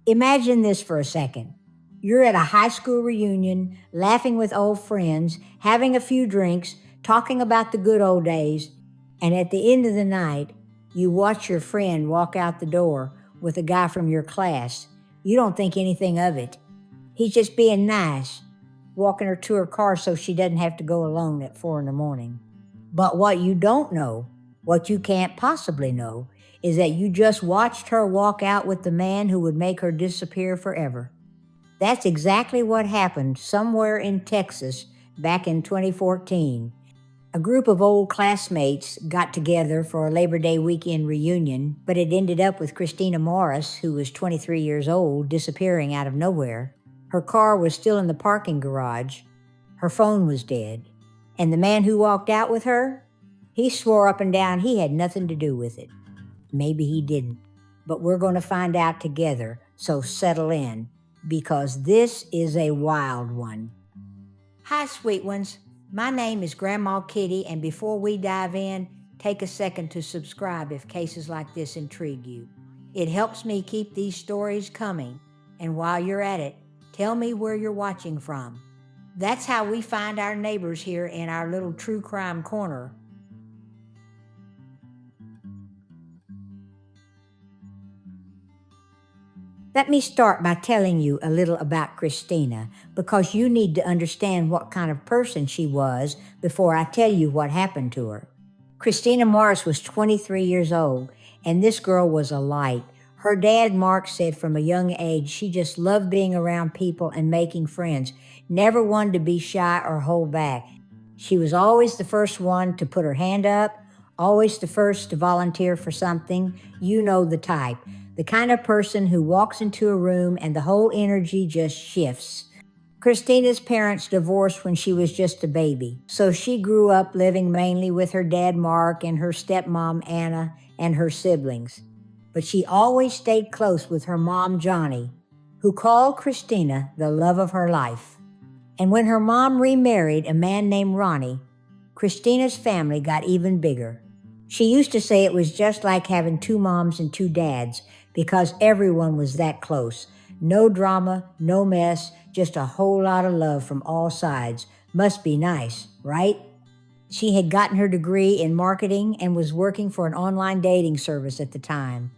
Imagine this for a second. You're at a high school reunion, laughing with old friends, having a few drinks, talking about the good old days, and at the end of the night, you watch your friend walk out the door with a guy from your class. You don't think anything of it. He's just being nice, walking her to her car so she doesn't have to go alone at 4 in the morning. But what you don't know, what you can't possibly know, is that you just watched her walk out with the man who would make her disappear forever. That's exactly what happened somewhere in Texas back in 2014. A group of old classmates got together for a Labor Day weekend reunion, but it ended up with Christina Morris, who was 23 years old, disappearing out of nowhere. Her car was still in the parking garage. Her phone was dead. And the man who walked out with her, he swore up and down he had nothing to do with it. Maybe he didn't, but we're going to find out together, so settle in, because this is a wild one. Hi, sweet ones. My name is Grandma Kitty, and before we dive in, take a second to subscribe if cases like this intrigue you. It helps me keep these stories coming, and while you're at it, tell me where you're watching from. That's how we find our neighbors here in our little true crime corner. Let me start by telling you a little about Christina, because you need to understand what kind of person she was before I tell you what happened to her. Christina Morris was 23 years old, and this girl was a light. Her dad, Mark, said from a young age she just loved being around people and making friends, never wanted to be shy or hold back. She was always the first one to put her hand up, always the first to volunteer for something. You know the type. The kind of person who walks into a room and the whole energy just shifts. Christina's parents divorced when she was just a baby, so she grew up living mainly with her dad Mark and her stepmom Anna and her siblings. But she always stayed close with her mom Johnny, who called Christina the love of her life. And when her mom remarried a man named Ronnie, Christina's family got even bigger. She used to say it was just like having two moms and two dads, because everyone was that close. No drama, no mess, just a whole lot of love from all sides. Must be nice, right? She had gotten her degree in marketing and was working for an online dating service at the time.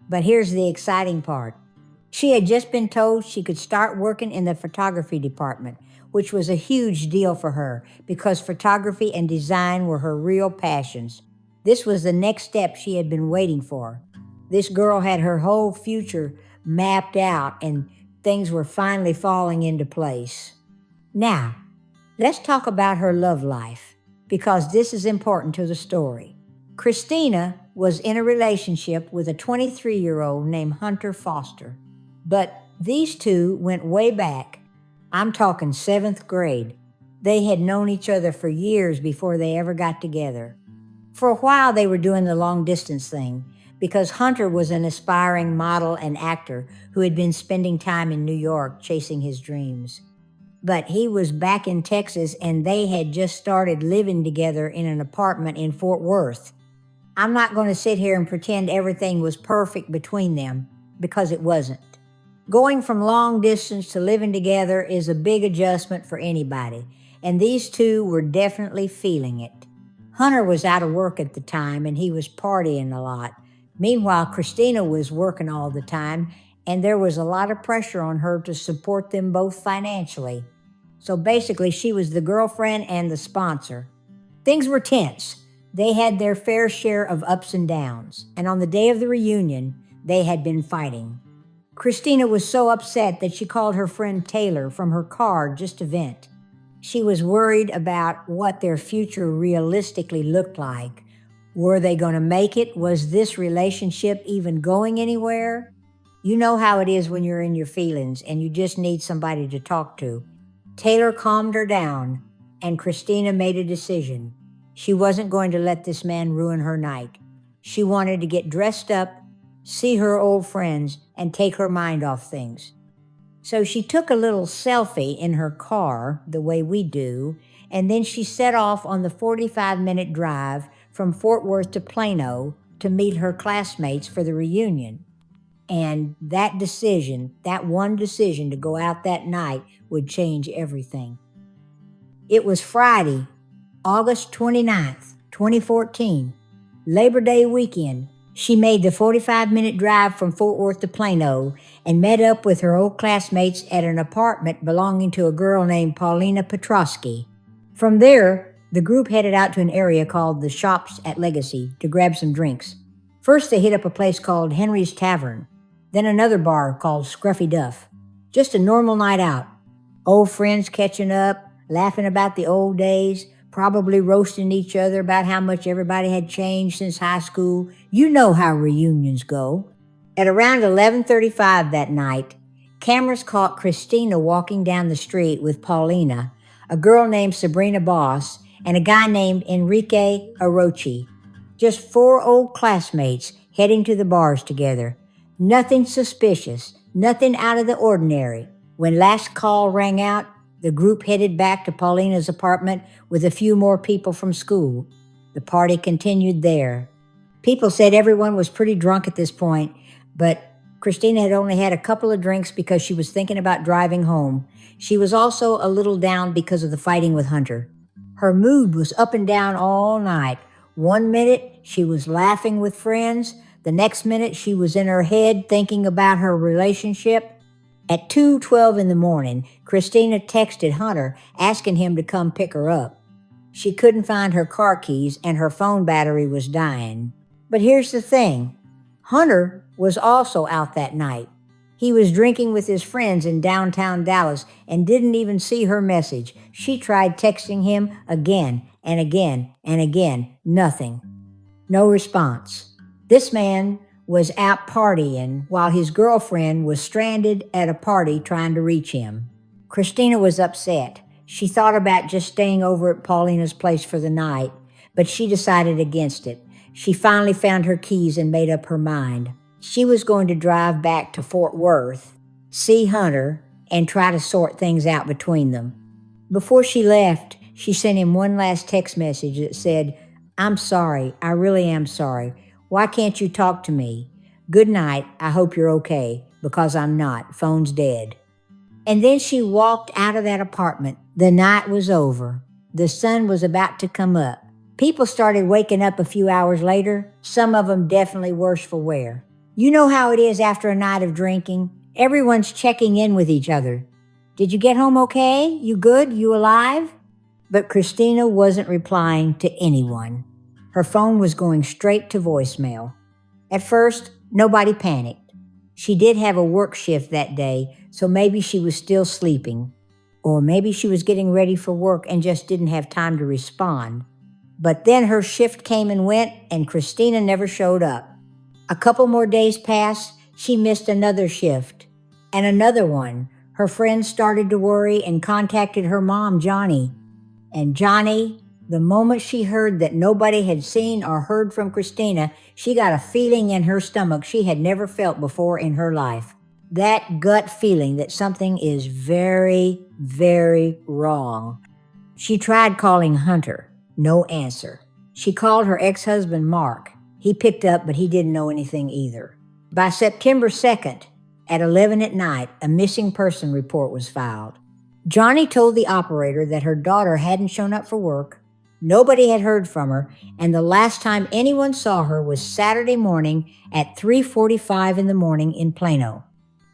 But here's the exciting part. She had just been told she could start working in the photography department, which was a huge deal for her because photography and design were her real passions. This was the next step she had been waiting for. This girl had her whole future mapped out, and things were finally falling into place. Now, let's talk about her love life, because this is important to the story. Christina was in a relationship with a 23-year-old named Hunter Foster. But these two went way back. I'm talking 7th grade. They had known each other for years before they ever got together. For a while, they were doing the long-distance thing, because Hunter was an aspiring model and actor who had been spending time in New York chasing his dreams. But he was back in Texas, and they had just started living together in an apartment in Fort Worth. I'm not going to sit here and pretend everything was perfect between them, because it wasn't. Going from long distance to living together is a big adjustment for anybody, and these two were definitely feeling it. Hunter was out of work at the time, and he was partying a lot. Meanwhile, Christina was working all the time, and there was a lot of pressure on her to support them both financially. So basically, she was the girlfriend and the sponsor. Things were tense. They had their fair share of ups and downs, and on the day of the reunion, they had been fighting. Christina was so upset that she called her friend Taylor from her car just to vent. She was worried about what their future realistically looked like. Were they going to make it? Was this relationship even going anywhere? You know how it is when you're in your feelings and you just need somebody to talk to. Taylor calmed her down, and Christina made a decision. She wasn't going to let this man ruin her night. She wanted to get dressed up, see her old friends, and take her mind off things. So she took a little selfie in her car, the way we do, and then she set off on the 45-minute drive from Fort Worth to Plano to meet her classmates for the reunion. And that decision, that one decision to go out that night, would change everything. It was Friday, August 29th, 2014, Labor Day weekend. She made the 45-minute drive from Fort Worth to Plano and met up with her old classmates at an apartment belonging to a girl named Paulina Petrosky. From there, the group headed out to an area called the Shops at Legacy to grab some drinks. First, they hit up a place called Henry's Tavern, then another bar called Scruffy Duff. Just a normal night out. Old friends catching up, laughing about the old days, probably roasting each other about how much everybody had changed since high school. You know how reunions go. At around 11:35 that night, cameras caught Christina walking down the street with Paulina, a girl named Sabrina Boss, and a guy named Enrique Arochi. Just 4 old classmates heading to the bars together. Nothing suspicious, nothing out of the ordinary. When last call rang out, the group headed back to Paulina's apartment with a few more people from school. The party continued there. People said everyone was pretty drunk at this point, but Christina had only had a couple of drinks because she was thinking about driving home. She was also a little down because of the fighting with Hunter. Her mood was up and down all night. One minute, she was laughing with friends. The next minute, she was in her head thinking about her relationship. At 2:12 in the morning, Christina texted Hunter asking him to come pick her up. She couldn't find her car keys and her phone battery was dying. But here's the thing. Hunter was also out that night. He was drinking with his friends in downtown Dallas and didn't even see her message. She tried texting him again and again and again. Nothing. No response. This man was out partying while his girlfriend was stranded at a party trying to reach him. Christina was upset. She thought about just staying over at Paulina's place for the night, but she decided against it. She finally found her keys and made up her mind. She was going to drive back to Fort Worth, see Hunter, and try to sort things out between them. Before she left, she sent him one last text message that said, "I'm sorry, I really am sorry. Why can't you talk to me? Good night, I hope you're okay, because I'm not. Phone's dead." And then she walked out of that apartment. The night was over. The sun was about to come up. People started waking up a few hours later, some of them definitely worse for wear. You know how it is after a night of drinking? Everyone's checking in with each other. "Did you get home okay? You good? You alive?" But Christina wasn't replying to anyone. Her phone was going straight to voicemail. At first, nobody panicked. She did have a work shift that day, so maybe she was still sleeping. Or maybe she was getting ready for work and just didn't have time to respond. But then her shift came and went, and Christina never showed up. A couple more days passed, she missed another shift. And another one. Her friends started to worry and contacted her mom, Johnny. And Johnny, the moment she heard that nobody had seen or heard from Christina, she got a feeling in her stomach she had never felt before in her life. That gut feeling that something is very, very wrong. She tried calling Hunter. No answer. She called her ex-husband, Mark. He picked up, but he didn't know anything either. By September 2nd, at 11 at night, a missing person report was filed. Johnny told the operator that her daughter hadn't shown up for work, nobody had heard from her, and the last time anyone saw her was Saturday morning at 3:45 in the morning in Plano.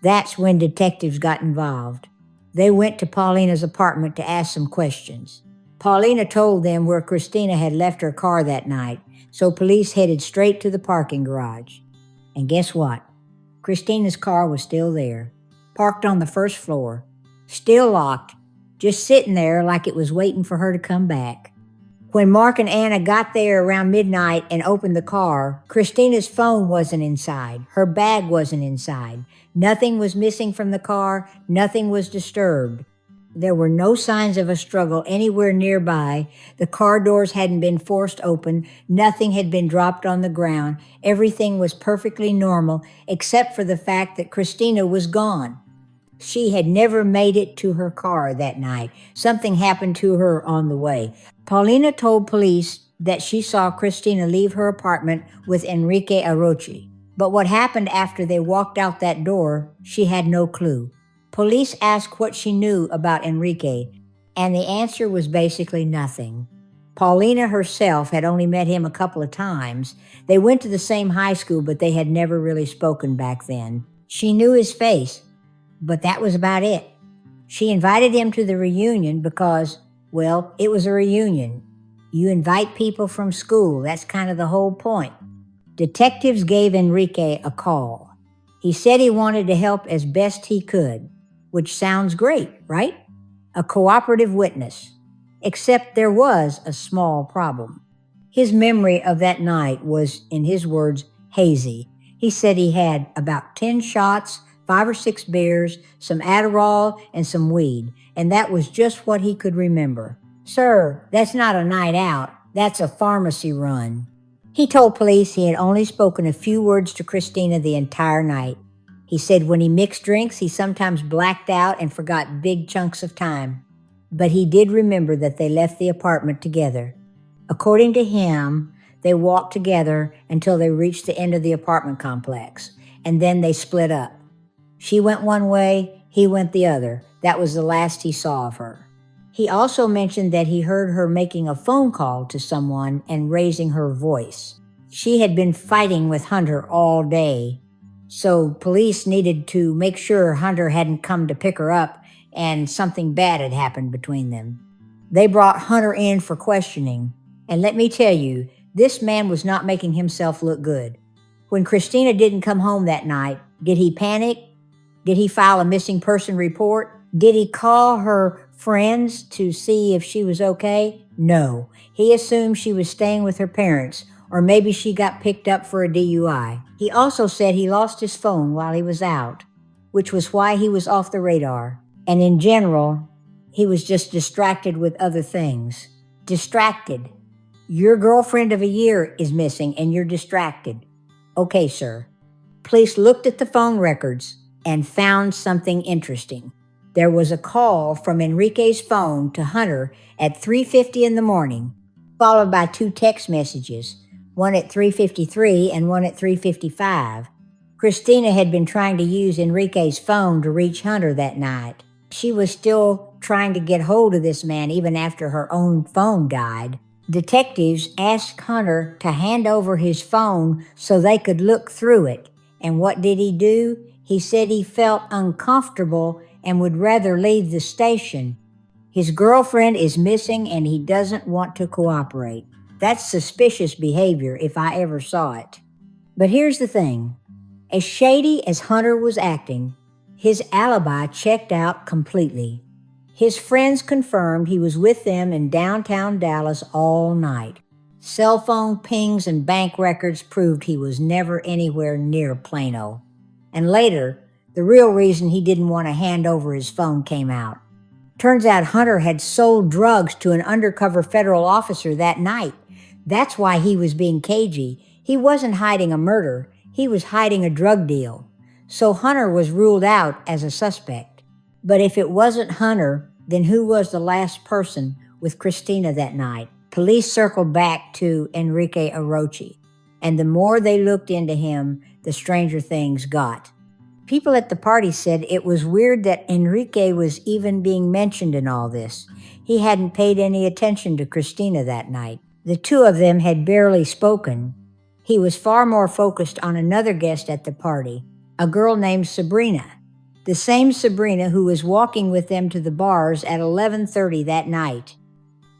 That's when detectives got involved. They went to Paulina's apartment to ask some questions. Paulina told them where Christina had left her car that night, so police headed straight to the parking garage. And guess what? Christina's car was still there, parked on the first floor, still locked, just sitting there like it was waiting for her to come back. When Mark and Anna got there around midnight and opened the car, Christina's phone wasn't inside. Her bag wasn't inside. Nothing was missing from the car. Nothing was disturbed. There were no signs of a struggle anywhere nearby. The car doors hadn't been forced open. Nothing had been dropped on the ground. Everything was perfectly normal, except for the fact that Christina was gone. She had never made it to her car that night. Something happened to her on the way. Paulina told police that she saw Christina leave her apartment with Enrique Arochi. But what happened after they walked out that door, she had no clue. Police asked what she knew about Enrique, and the answer was basically nothing. Paulina herself had only met him a couple of times. They went to the same high school, but they had never really spoken back then. She knew his face, but that was about it. She invited him to the reunion because, well, it was a reunion. You invite people from school. That's kind of the whole point. Detectives gave Enrique a call. He said he wanted to help as best he could, which sounds great, right? A cooperative witness. Except there was a small problem. His memory of that night was, in his words, hazy. He said he had about 10 shots, 5 or 6 beers, some Adderall, and some weed, and that was just what he could remember. Sir, that's not a night out. That's a pharmacy run. He told police he had only spoken a few words to Christina the entire night. He said when he mixed drinks, he sometimes blacked out and forgot big chunks of time. But he did remember that they left the apartment together. According to him, they walked together until they reached the end of the apartment complex, and then they split up. She went one way, he went the other. That was the last he saw of her. He also mentioned that he heard her making a phone call to someone and raising her voice. She had been fighting with Hunter all day, so police needed to make sure Hunter hadn't come to pick her up and something bad had happened between them. They brought Hunter in for questioning, and let me tell you, this man was not making himself look good. When Christina didn't come home that night, did he panic? Did he file a missing person report? Did he call her friends to see if she was okay? No. He assumed she was staying with her parents, or maybe she got picked up for a DUI. He also said he lost his phone while he was out, which was why he was off the radar. And in general, he was just distracted with other things. Distracted. Your girlfriend of a year is missing and you're distracted. Okay, sir. Police looked at the phone records and found something interesting. There was a call from Enrique's phone to Hunter at 3:50 in the morning, followed by 2 text messages, one at 3:53 and one at 3:55. Christina had been trying to use Enrique's phone to reach Hunter that night. She was still trying to get hold of this man even after her own phone died. Detectives asked Hunter to hand over his phone so they could look through it. And what did he do? He said he felt uncomfortable and would rather leave the station. His girlfriend is missing and he doesn't want to cooperate. That's suspicious behavior if I ever saw it. But here's the thing. As shady as Hunter was acting, his alibi checked out completely. His friends confirmed he was with them in downtown Dallas all night. Cell phone pings and bank records proved he was never anywhere near Plano. And later, the real reason he didn't want to hand over his phone came out. Turns out Hunter had sold drugs to an undercover federal officer that night. That's why he was being cagey. He wasn't hiding a murder. He was hiding a drug deal. So Hunter was ruled out as a suspect. But if it wasn't Hunter, then who was the last person with Christina that night? Police circled back to Enrique Orochi. And the more they looked into him, the stranger things got. People at the party said it was weird that Enrique was even being mentioned in all this. He hadn't paid any attention to Christina that night. The two of them had barely spoken. He was far more focused on another guest at the party, a girl named Sabrina, the same Sabrina who was walking with them to the bars at 11:30 that night.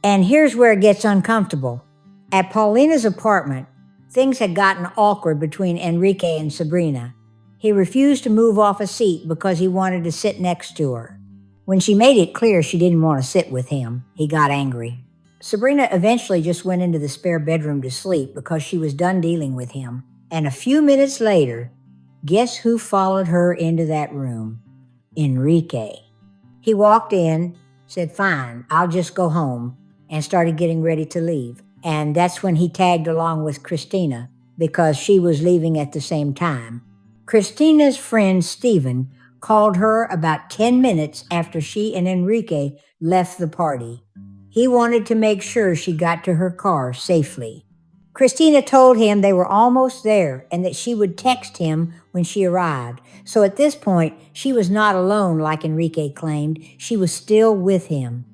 And here's where it gets uncomfortable. At Paulina's apartment, things had gotten awkward between Enrique and Sabrina. He refused to move off a seat because he wanted to sit next to her. When she made it clear she didn't want to sit with him, he got angry. Sabrina eventually just went into the spare bedroom to sleep because she was done dealing with him. And a few minutes later, guess who followed her into that room? Enrique. He walked in, said, "Fine, I'll just go home," and started getting ready to leave. And that's when he tagged along with Christina because she was leaving at the same time. Christina's friend Stephen called her about 10 minutes after she and Enrique left the party. He wanted to make sure she got to her car safely. Christina told him they were almost there and that she would text him when she arrived. So at this point, she was not alone like Enrique claimed. She was still with him.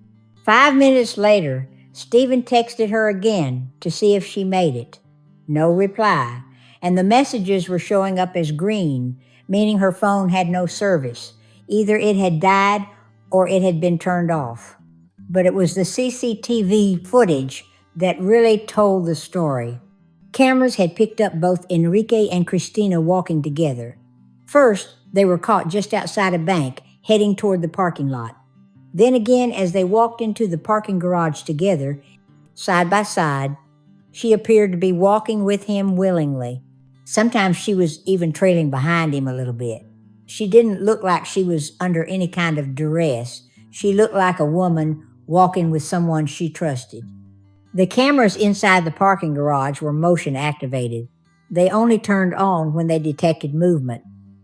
5 minutes later, Stephen texted her again to see if she made it. No reply, and the messages were showing up as green, meaning her phone had no service. Either it had died or it had been turned off. But it was the CCTV footage that really told the story. Cameras had picked up both Enrique and Christina walking together. First, they were caught just outside a bank, heading toward the parking lot. Then again, as they walked into the parking garage together, side by side, she appeared to be walking with him willingly. Sometimes she was even trailing behind him a little bit. She didn't look like she was under any kind of duress. She looked like a woman walking with someone she trusted. The cameras inside the parking garage were motion activated. They only turned on when they detected movement.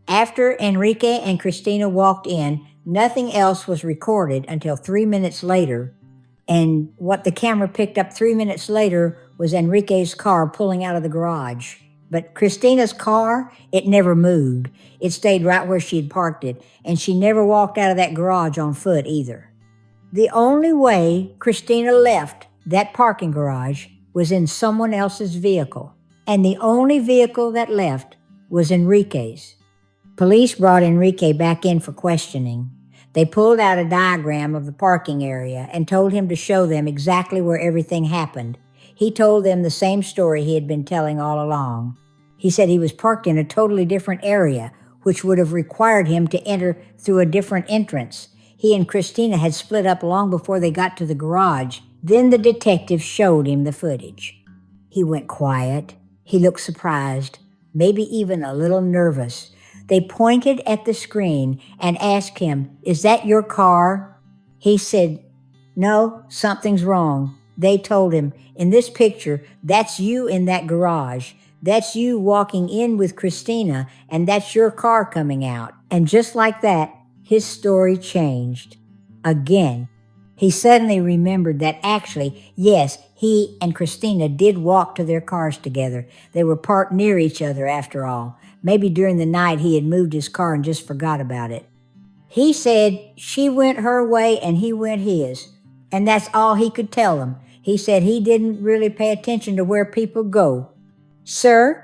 After Enrique and Christina walked in, nothing else was recorded until 3 minutes later, and what the camera picked up 3 minutes later was Enrique's car pulling out of the garage. But Christina's car, it never moved. It stayed right where she had parked it, and she never walked out of that garage on foot either. The only way Christina left that parking garage was in someone else's vehicle, and the only vehicle that left was Enrique's. Police brought Enrique back in for questioning. They pulled out a diagram of the parking area and told him to show them exactly where everything happened. He told them the same story he had been telling all along. He said he was parked in a totally different area, which would have required him to enter through a different entrance. He and Christina had split up long before they got to the garage. Then the detective showed him the footage. He went quiet. He looked surprised, maybe even a little nervous. They pointed at the screen and asked him, "Is that your car?" He said, "No, something's wrong." They told him, "In this picture, that's you in that garage. That's you walking in with Christina, and that's your car coming out." And just like that, his story changed. Again, he suddenly remembered that actually, yes, he and Christina did walk to their cars together. They were parked near each other after all. Maybe during the night he had moved his car and just forgot about it. He said she went her way and he went his, and that's all he could tell them. He said he didn't really pay attention to where people go. "Sir,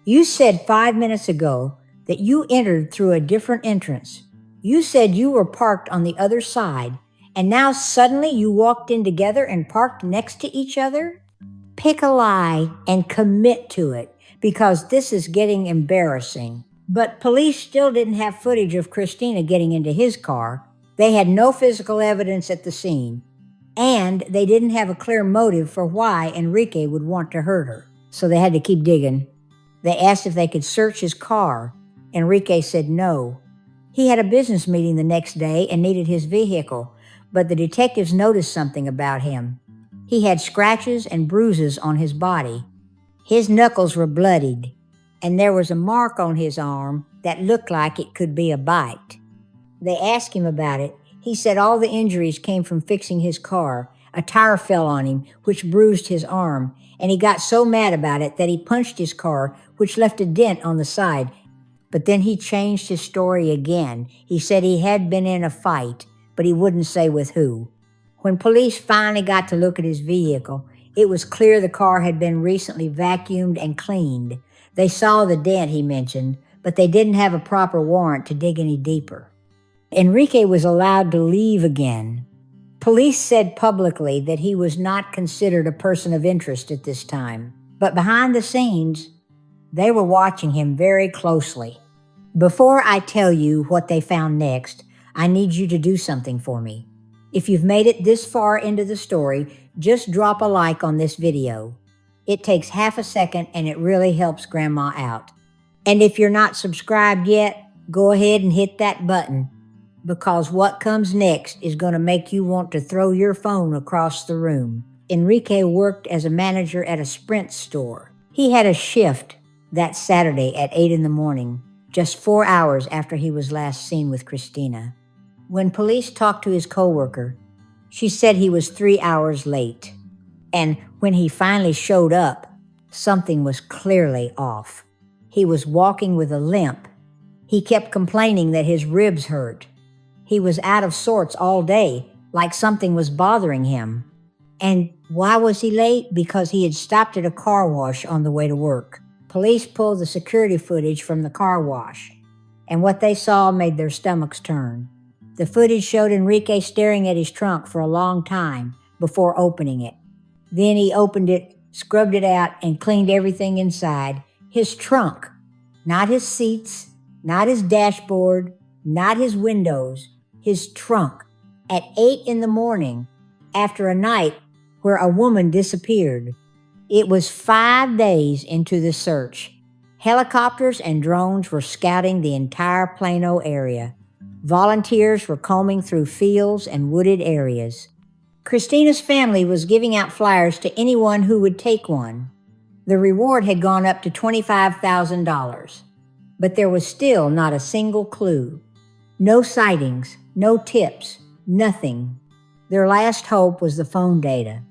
you said 5 minutes ago that you entered through a different entrance. You said you were parked on the other side, and now suddenly you walked in together and parked next to each other? Pick a lie and commit to it, because this is getting embarrassing." But police still didn't have footage of Christina getting into his car. They had no physical evidence at the scene, and they didn't have a clear motive for why Enrique would want to hurt her. So they had to keep digging. They asked if they could search his car. Enrique said no. He had a business meeting the next day and needed his vehicle, but the detectives noticed something about him. He had scratches and bruises on his body. His knuckles were bloodied, and there was a mark on his arm that looked like it could be a bite. They asked him about it. He said all the injuries came from fixing his car. A tire fell on him, which bruised his arm, and he got so mad about it that he punched his car, which left a dent on the side. But then he changed his story again. He said he had been in a fight, but he wouldn't say with who. When police finally got to look at his vehicle, it was clear the car had been recently vacuumed and cleaned. They saw the dent he mentioned, but they didn't have a proper warrant to dig any deeper. Enrique was allowed to leave again. Police said publicly that he was not considered a person of interest at this time, but behind the scenes, they were watching him very closely. Before I tell you what they found next, I need you to do something for me. If you've made it this far into the story, just drop a like on this video. It takes half a second and it really helps Grandma out. And if you're not subscribed yet, go ahead and hit that button, because what comes next is going to make you want to throw your phone across the room. Enrique worked as a manager at a Sprint store. He had a shift that Saturday at 8 in the morning, just 4 hours after he was last seen with Christina. When police talked to his coworker, she said he was 3 hours late. And when he finally showed up, Something was clearly off. He was walking with a limp. He kept complaining that his ribs hurt. He was out of sorts all day, like something was bothering him. And why was he late? Because he had stopped at a car wash on the way to work. Police pulled the security footage from the car wash, and what they saw made their stomachs turn. The footage showed Enrique staring at his trunk for a long time before opening it. Then he opened it, scrubbed it out, and cleaned everything inside. His trunk, not his seats, not his dashboard, not his windows, his trunk, at 8 in the morning, after a night where a woman disappeared. It was 5 days into the search. Helicopters and drones were scouting the entire Plano area. Volunteers were combing through fields and wooded areas. Christina's family was giving out flyers to anyone who would take one. The reward had gone up to $25,000, but there was still not a single clue. No sightings, no tips, nothing. Their last hope was the phone data.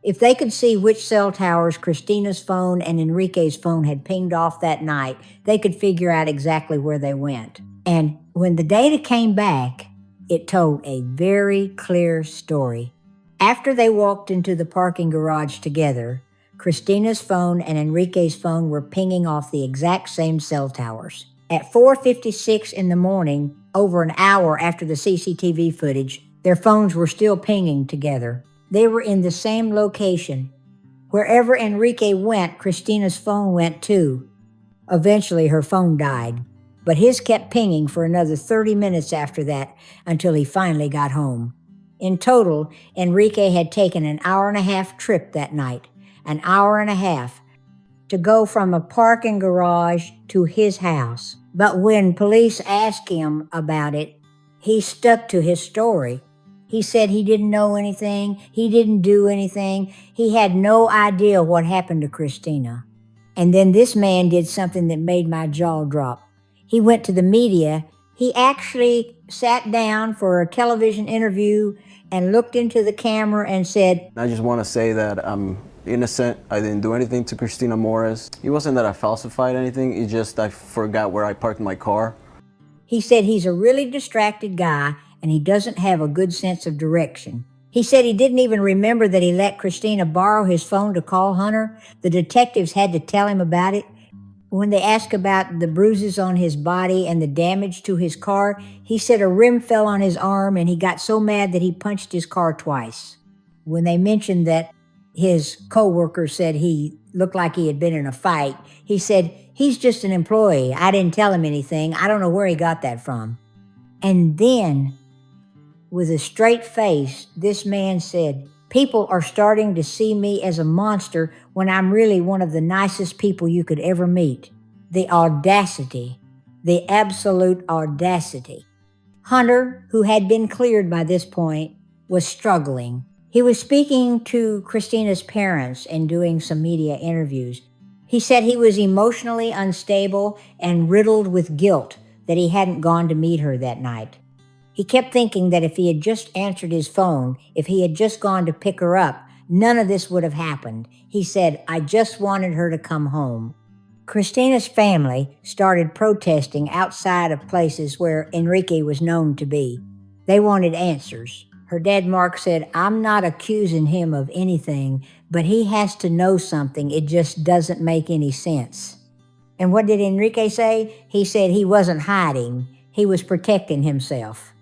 If they could see which cell towers Christina's phone and Enrique's phone had pinged off that night, they could figure out exactly where they went. And when the data came back, it told a very clear story. After they walked into the parking garage together, Christina's phone and Enrique's phone were pinging off the exact same cell towers. At 4:56 in the morning, over an hour after the CCTV footage, their phones were still pinging together. They were in the same location. Wherever Enrique went, Christina's phone went too. Eventually, her phone died, but his kept pinging for another 30 minutes after that until he finally got home. In total, Enrique had taken an hour-and-a-half trip that night, an hour-and-a-half, to go from a parking garage to his house. But when police asked him about it, he stuck to his story. He said he didn't know anything, he didn't do anything, he had no idea what happened to Christina. And then this man did something that made my jaw drop. He went to the media. He actually sat down for a television interview and looked into the camera and said, "I just want to say that I'm innocent. I didn't do anything to Christina Morris. It wasn't that I falsified anything, it's just I forgot where I parked my car." He said he's a really distracted guy and he doesn't have a good sense of direction. He said he didn't even remember that he let Christina borrow his phone to call Hunter. The detectives had to tell him about it. When they asked about the bruises on his body and the damage to his car, he said a rim fell on his arm and he got so mad that he punched his car twice. When they mentioned that his co-worker said he looked like he had been in a fight, he said, "He's just an employee. I didn't tell him anything. I don't know where he got that from." And then, with a straight face, this man said, "People are starting to see me as a monster when I'm really one of the nicest people you could ever meet." The audacity, the absolute audacity. Hunter, who had been cleared by this point, was struggling. He was speaking to Christina's parents and doing some media interviews. He said he was emotionally unstable and riddled with guilt that he hadn't gone to meet her that night. He kept thinking that if he had just answered his phone, if he had just gone to pick her up, none of this would have happened. He said, "I just wanted her to come home." Christina's family started protesting outside of places where Enrique was known to be. They wanted answers. Her dad, Mark, said, "I'm not accusing him of anything, but he has to know something. It just doesn't make any sense." And what did Enrique say? He said he wasn't hiding. He was protecting himself.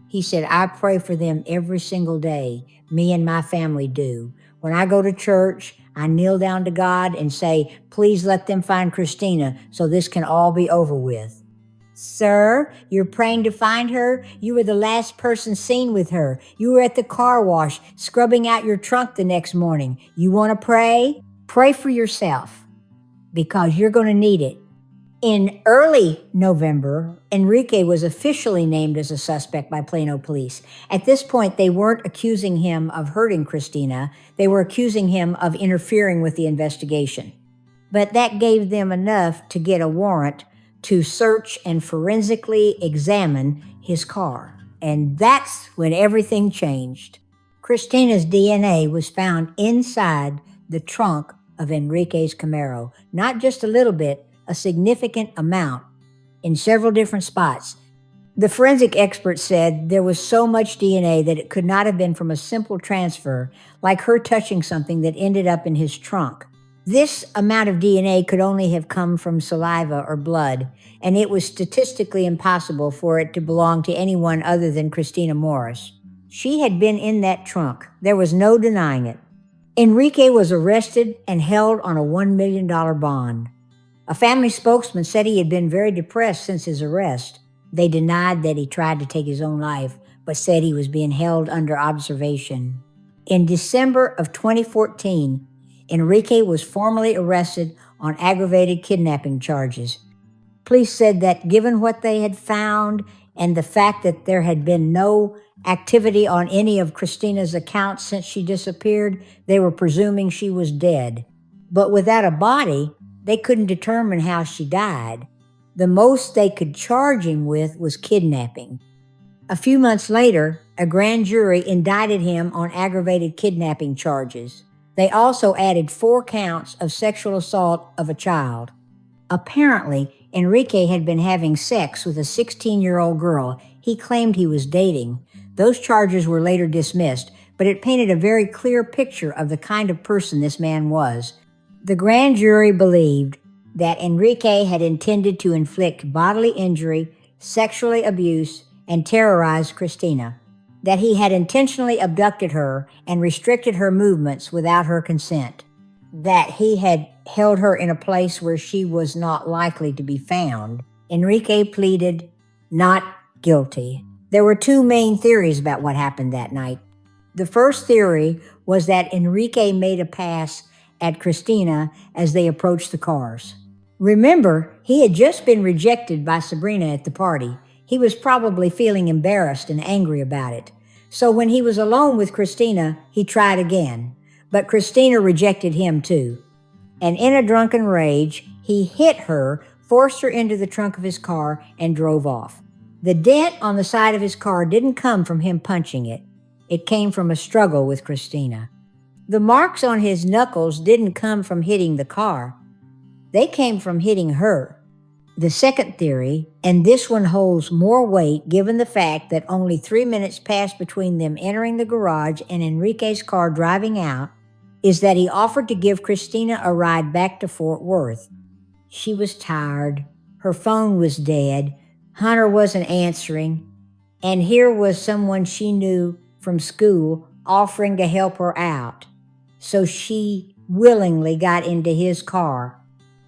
He said, "I pray for them every single day. Me and my family do. When I go to church, I kneel down to God and say, please let them find Christina so this can all be over with." "Sir, you're praying to find her? You were the last person seen with her. You were at the car wash, scrubbing out your trunk the next morning. You want to pray? Pray for yourself, because you're going to need it." In early November, Enrique was officially named as a suspect by Plano police. At this point, they weren't accusing him of hurting Christina. They were accusing him of interfering with the investigation. But that gave them enough to get a warrant to search and forensically examine his car. And that's when everything changed. Christina's DNA was found inside the trunk of Enrique's Camaro. Not just a little bit, a significant amount in several different spots. The forensic expert said there was so much DNA that it could not have been from a simple transfer, like her touching something that ended up in his trunk. This amount of DNA could only have come from saliva or blood, and it was statistically impossible for it to belong to anyone other than Christina Morris. She had been in that trunk. There was no denying it. Enrique was arrested and held on a $1 million bond. A family spokesman said he had been very depressed since his arrest. They denied that he tried to take his own life, but said he was being held under observation. In December of 2014, Enrique was formally arrested on aggravated kidnapping charges. Police said that given what they had found and the fact that there had been no activity on any of Christina's accounts since she disappeared, they were presuming she was dead. But without a body, they couldn't determine how she died. The most they could charge him with was kidnapping. A few months later, a grand jury indicted him on aggravated kidnapping charges. They also added 4 counts of sexual assault of a child. Apparently, Enrique had been having sex with a 16-year-old girl he claimed he was dating. Those charges were later dismissed, but it painted a very clear picture of the kind of person this man was. The grand jury believed that Enrique had intended to inflict bodily injury, sexually abuse, and terrorize Christina, that he had intentionally abducted her and restricted her movements without her consent, that he had held her in a place where she was not likely to be found. Enrique pleaded not guilty. There were 2 main theories about what happened that night. The first theory was that Enrique made a pass at Christina as they approached the cars. Remember, he had just been rejected by Sabrina at the party. He was probably feeling embarrassed and angry about it. So when he was alone with Christina, he tried again. But Christina rejected him too. And in a drunken rage, he hit her, forced her into the trunk of his car, and drove off. The dent on the side of his car didn't come from him punching it. It came from a struggle with Christina. The marks on his knuckles didn't come from hitting the car. They came from hitting her. The second theory, and this one holds more weight given the fact that only 3 minutes passed between them entering the garage and Enrique's car driving out, is that he offered to give Christina a ride back to Fort Worth. She was tired. Her phone was dead. Hunter wasn't answering. And here was someone she knew from school offering to help her out. So she willingly got into his car.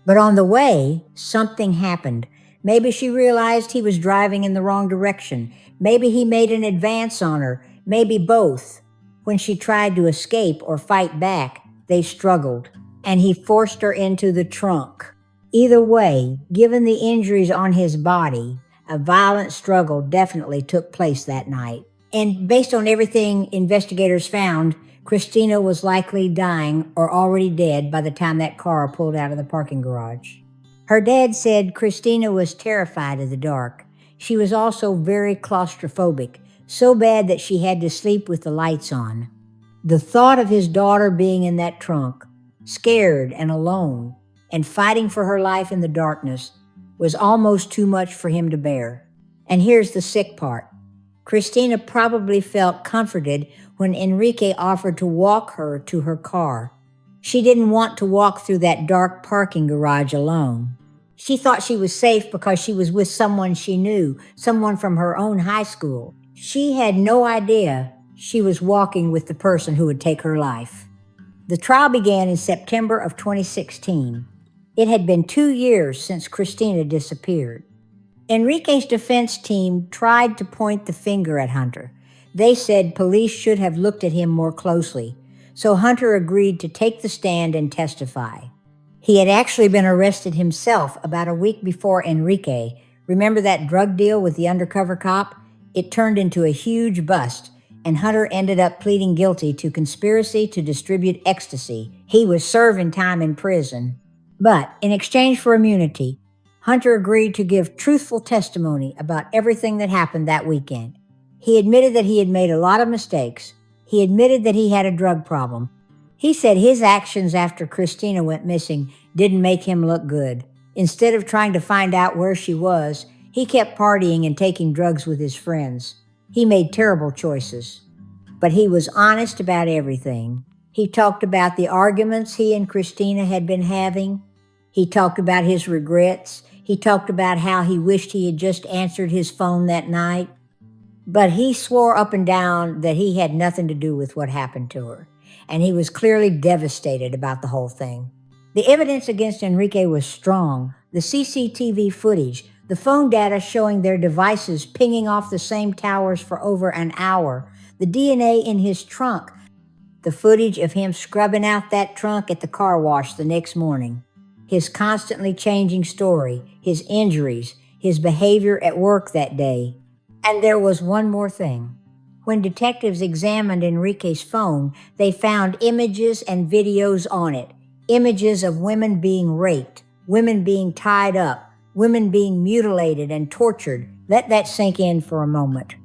But on the way, something happened. Maybe she realized he was driving in the wrong direction. Maybe he made an advance on her. Maybe both. When she tried to escape or fight back, they struggled, and he forced her into the trunk. Either way, given the injuries on his body, a violent struggle definitely took place that night. And based on everything investigators found, Christina was likely dying or already dead by the time that car pulled out of the parking garage. Her dad said Christina was terrified of the dark. She was also very claustrophobic, so bad that she had to sleep with the lights on. The thought of his daughter being in that trunk, scared and alone, and fighting for her life in the darkness, was almost too much for him to bear. And here's the sick part. Christina probably felt comforted when Enrique offered to walk her to her car. She didn't want to walk through that dark parking garage alone. She thought she was safe because she was with someone she knew, someone from her own high school. She had no idea she was walking with the person who would take her life. The trial began in September of 2016. It had been 2 years since Christina disappeared. Enrique's defense team tried to point the finger at Hunter. They said police should have looked at him more closely, so Hunter agreed to take the stand and testify. He had actually been arrested himself about a week before Enrique. Remember that drug deal with the undercover cop? It turned into a huge bust, and Hunter ended up pleading guilty to conspiracy to distribute ecstasy. He was serving time in prison. But in exchange for immunity, Hunter agreed to give truthful testimony about everything that happened that weekend. He admitted that he had made a lot of mistakes. He admitted that he had a drug problem. He said his actions after Christina went missing didn't make him look good. Instead of trying to find out where she was, he kept partying and taking drugs with his friends. He made terrible choices. But he was honest about everything. He talked about the arguments he and Christina had been having. He talked about his regrets. He talked about how he wished he had just answered his phone that night. But he swore up and down that he had nothing to do with what happened to her, and he was clearly devastated about the whole thing. The evidence against Enrique was strong. The CCTV footage, the phone data showing their devices pinging off the same towers for over an hour, the DNA in his trunk, the footage of him scrubbing out that trunk at the car wash the next morning, his constantly changing story, his injuries, his behavior at work that day. And there was one more thing. When detectives examined Enrique's phone, they found images and videos on it. Images of women being raped, women being tied up, women being mutilated and tortured. Let that sink in for a moment.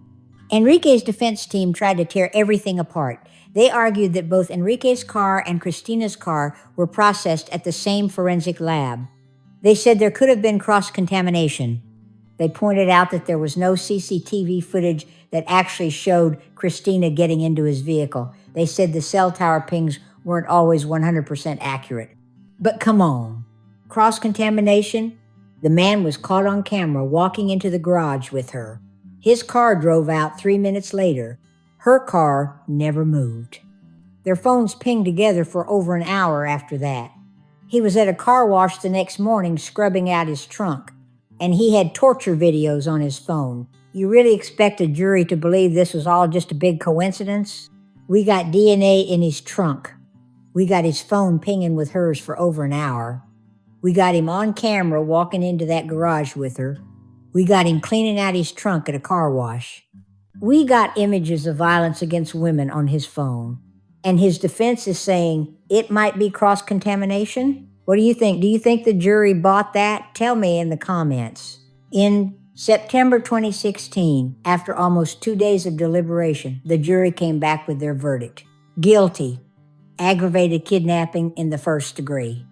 Enrique's defense team tried to tear everything apart. They argued that both Enrique's car and Christina's car were processed at the same forensic lab. They said there could have been cross-contamination. They pointed out that there was no CCTV footage that actually showed Christina getting into his vehicle. They said the cell tower pings weren't always 100% accurate. But come on, cross-contamination? The man was caught on camera walking into the garage with her. His car drove out 3 minutes later. Her car never moved. Their phones pinged together for over an hour after that. He was at a car wash the next morning scrubbing out his trunk, and he had torture videos on his phone. You really expect a jury to believe this was all just a big coincidence? We got DNA in his trunk. We got his phone pinging with hers for over an hour. We got him on camera walking into that garage with her. We got him cleaning out his trunk at a car wash. We got images of violence against women on his phone. And his defense is saying it might be cross-contamination? What do you think? Do you think the jury bought that? Tell me in the comments. In September 2016, after almost 2 days of deliberation, the jury came back with their verdict. Guilty. Aggravated kidnapping in the first degree.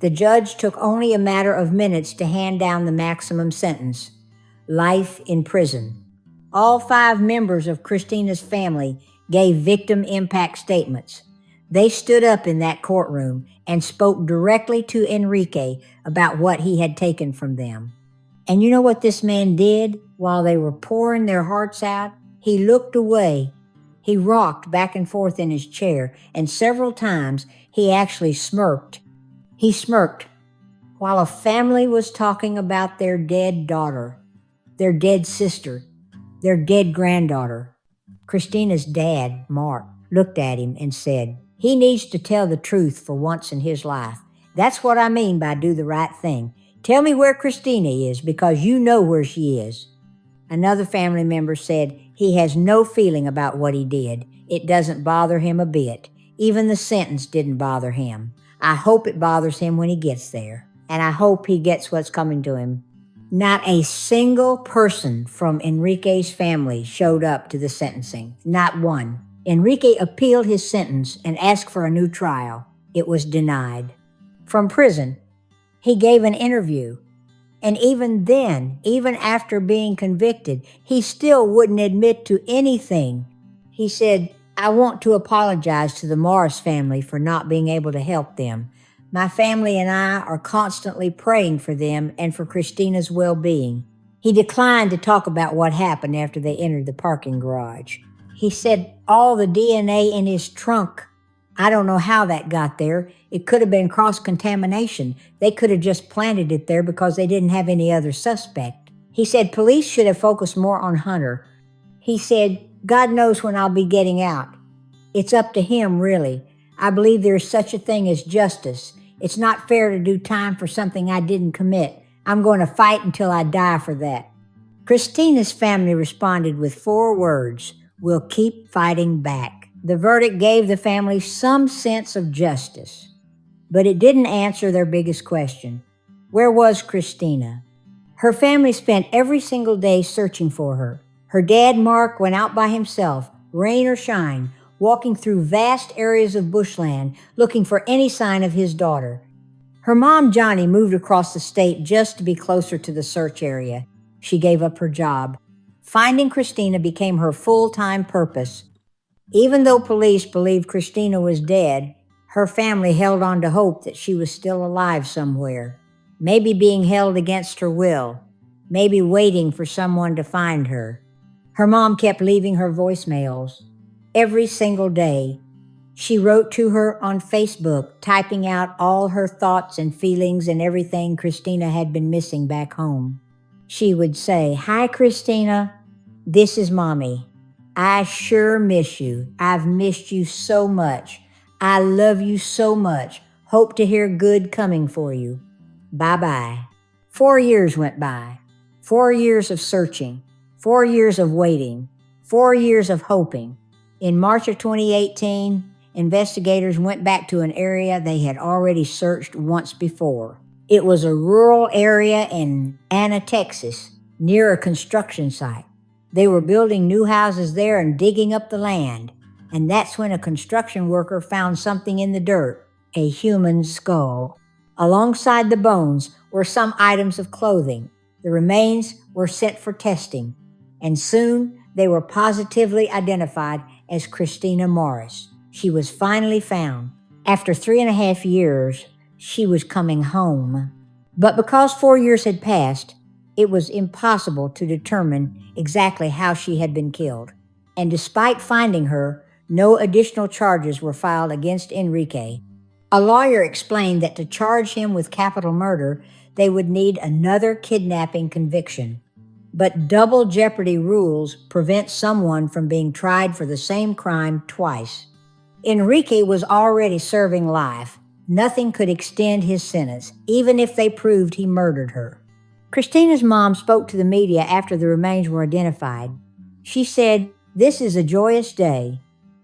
The judge took only a matter of minutes to hand down the maximum sentence. Life in prison. All 5 members of Christina's family gave victim impact statements. They stood up in that courtroom and spoke directly to Enrique about what he had taken from them. And you know what this man did while they were pouring their hearts out? He looked away. He rocked back and forth in his chair, and several times he actually smirked. He smirked while a family was talking about their dead daughter, their dead sister, their dead granddaughter. Christina's dad, Mark, looked at him and said, "He needs to tell the truth for once in his life. That's what I mean by do the right thing. Tell me where Christina is, because you know where she is." Another family member said he has no feeling about what he did. It doesn't bother him a bit. Even the sentence didn't bother him. I hope it bothers him when he gets there, and I hope he gets what's coming to him. Not a single person from Enrique's family showed up to the sentencing. Not one. Enrique appealed his sentence and asked for a new trial. It was denied. From prison, he gave an interview. And even then, even after being convicted, he still wouldn't admit to anything. He said, "I want to apologize to the Morris family for not being able to help them. My family and I are constantly praying for them and for Christina's well-being." He declined to talk about what happened after they entered the parking garage. He said all the DNA in his trunk, I don't know how that got there. It could have been cross-contamination. They could have just planted it there because they didn't have any other suspect. He said police should have focused more on Hunter. He said, "God knows when I'll be getting out. It's up to him, really. I believe there is such a thing as justice. It's not fair to do time for something I didn't commit. I'm going to fight until I die for that." Christina's family responded with 4 words: "We'll keep fighting back." The verdict gave the family some sense of justice, but it didn't answer their biggest question. Where was Christina? Her family spent every single day searching for her. Her dad, Mark, went out by himself, rain or shine, walking through vast areas of bushland looking for any sign of his daughter. Her mom, Johnny, moved across the state just to be closer to the search area. She gave up her job. Finding Christina became her full-time purpose. Even though police believed Christina was dead, her family held on to hope that she was still alive somewhere, maybe being held against her will, maybe waiting for someone to find her. Her mom kept leaving her voicemails every single day. She wrote to her on Facebook, typing out all her thoughts and feelings and everything Christina had been missing back home. She would say, "Hi, Christina. This is Mommy. I sure miss you. I've missed you so much. I love you so much. Hope to hear good coming for you. Bye-bye." 4 years went by. 4 years of searching. 4 years of waiting. 4 years of hoping. In March of 2018, investigators went back to an area they had already searched once before. It was a rural area in Anna, Texas, near a construction site. They were building new houses there and digging up the land. And that's when a construction worker found something in the dirt, a human skull. Alongside the bones were some items of clothing. The remains were sent for testing, and soon they were positively identified as Christina Morris. She was finally found. After 3.5 years, she was coming home. But because 4 years had passed, it was impossible to determine exactly how she had been killed. And despite finding her, no additional charges were filed against Enrique. A lawyer explained that to charge him with capital murder, they would need another kidnapping conviction. But double jeopardy rules prevent someone from being tried for the same crime twice. Enrique was already serving life. Nothing could extend his sentence, even if they proved he murdered her. Christina's mom spoke to the media after the remains were identified. She said, "This is a joyous day,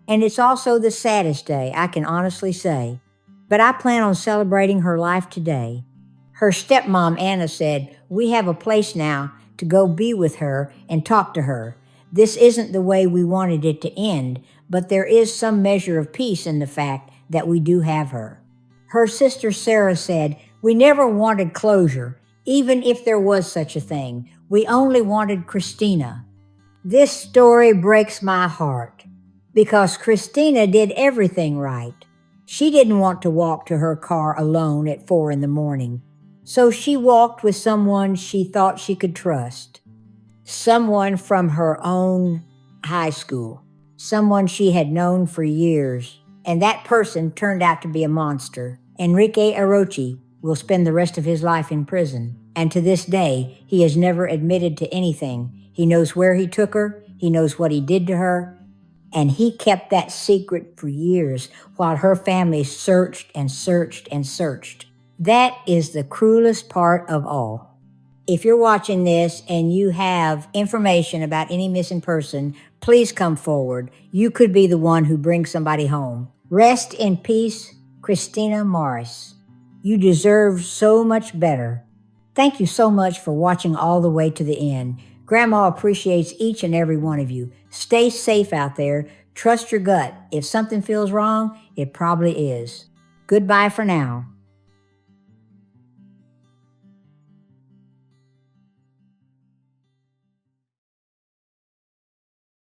and it's also the saddest day, I can honestly say. But I plan on celebrating her life today." Her stepmom, Anna, said, "We have a place now to go be with her and talk to her. This isn't the way we wanted it to end, but there is some measure of peace in the fact that we do have her." Her sister Sarah said, "We never wanted closure, even if there was such a thing. We only wanted Christina." This story breaks my heart because Christina did everything right. She didn't want to walk to her car alone at 4 in the morning. So she walked with someone she thought she could trust. Someone from her own high school. Someone she had known for years. And that person turned out to be a monster. Enrique Arochi will spend the rest of his life in prison. And to this day, he has never admitted to anything. He knows where he took her. He knows what he did to her. And he kept that secret for years while her family searched and searched and searched. That is the cruelest part of all. If you're watching this and you have information about any missing person, please come forward. You could be the one who brings somebody home. Rest in peace, Christina Morris. You deserve so much better. Thank you so much for watching all the way to the end. Grandma appreciates each and every one of you. Stay safe out there. Trust your gut. If something feels wrong, it probably is. Goodbye for now.